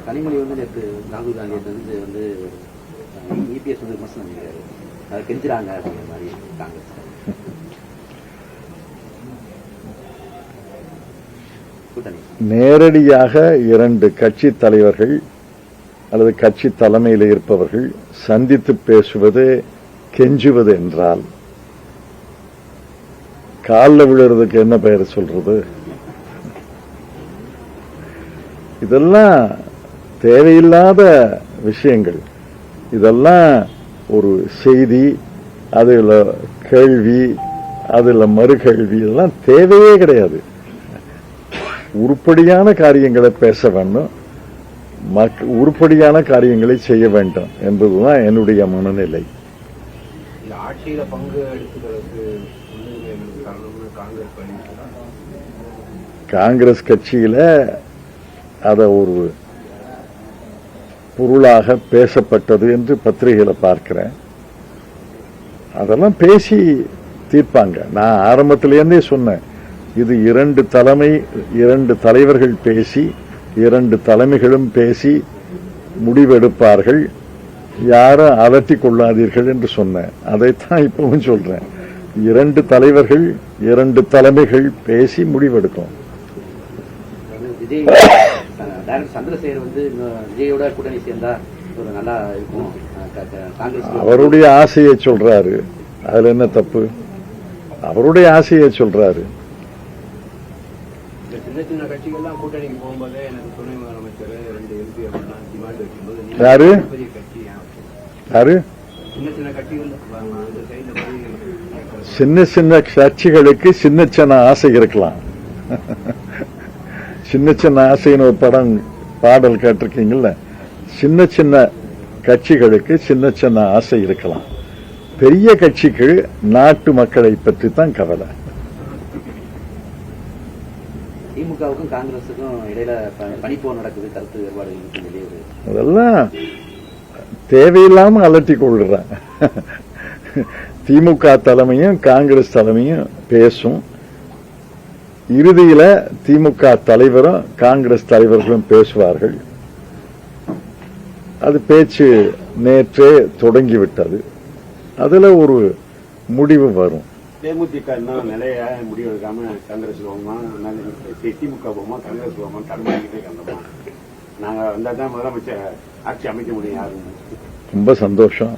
கனிமொழி வந்து நேற்று ராகுல் காந்தி வந்து இபிஎஸ் வந்து விமர்சனம் பண்ணிருக்காரு, அதை கெஞ்சுறாங்க அப்படிங்கிற மாதிரி காங்கிரஸ். நேரடியாக இரண்டு கட்சி தலைவர்கள் அல்லது கட்சி தலைமையில் இருப்பவர்கள் சந்தித்து பேசுவது கெஞ்சுவது என்றால் காலில் விழுறதுக்கு என்ன பெயர் சொல்றது? இதெல்லாம் தேவையில்லாத விஷயங்கள். இதெல்லாம் ஒரு செய்தி, அதுல கேள்வி, அதுல மறுகேள்வி, இதெல்லாம் தேவையே கிடையாது. உருப்படியான காரியங்களை பேச வேண்டும், உருப்படியான காரியங்களை செய்ய வேண்டும் என்பதுதான் என்னுடைய மனநிலை. ஆட்சியில பங்கு எடுத்துக்கிறதுக்கு காங்கிரஸ் கட்சியில அத ஒரு பொருளாக பேசப்பட்டது என்று பத்திரிகையில பார்க்கிறேன். அதெல்லாம் பேசி தீர்ப்பாங்க. நான் ஆரம்பத்திலேருந்தே சொன்னேன், இது இரண்டு தலைவர்கள் பேசி, இரண்டு தலைமைகளும் பேசி முடிவெடுப்பார்கள், யாரும் அலட்டிக் கொள்ளாதீர்கள் என்று சொன்னேன். அதைத்தான் இப்பவும் சொல்றேன். இரண்டு தலைவர்கள், இரண்டு தலைமைகள் பேசி முடிவெடுக்கும். சந்திரசேகர் வந்து விஜயோட கூட்டணி சேர்ந்தா ஒரு நல்லா இருக்கும், அவருடைய ஆசையை சொல்றாரு. அதுல என்ன தப்பு? அவருடைய ஆசையை சொல்றாரு. சின்ன சின்ன கட்சிகள்லாம் கூட்டணிக்கு போகும்போதே எனக்கு துணை முதலமைச்சர் 2 எம்பி அப்படின்னா டிமாண்ட் வைக்கும்போது யாரு பெரிய கட்சி யாரு சின்ன சின்ன கட்சிகள் சின்ன சின்ன கட்சிகளுக்கு சின்ன சின்ன ஆசை இருக்கலாம். சின்ன சின்ன ஆசைன்னு ஒரு பாடல் கேட்டிருக்கீங்கல்ல. சின்ன சின்ன கட்சிகளுக்கு சின்ன சின்ன ஆசை இருக்கலாம். பெரிய கட்சிக்கு நாட்டு மக்களை பற்றி தான் கவலை. திமுகவுக்கும் காங்கிரசுக்கும் இடையில பனிப்போர் நடக்குது, கருத்து வேறுபாடு. அதெல்லாம் தேவையில்லாம அலட்டி கொள்றாங்க. திமுக தலைமையும் காங்கிரஸ் தலைமையும் பேசும். இறுதியில திமுக தலைவரும் காங்கிரஸ் தலைவர்களும் பேசுவார்கள். அது பேச்சு நேற்றே தொடங்கிவிட்டது. அதுல ஒரு முடிவு வரும். தேமுதிக இன்னும் நிலைய முடிவெடுக்காம காங்கிரஸ் போவோமா, திமுக போவோமா, காங்கிரஸ் போவோமா, கடமைக்கிட்டே கண்டோமா, நாங்க வந்தாதான் முதலமைச்சர் ஆட்சி அமைக்க முடியும். யாரும் ரொம்ப சந்தோஷம்.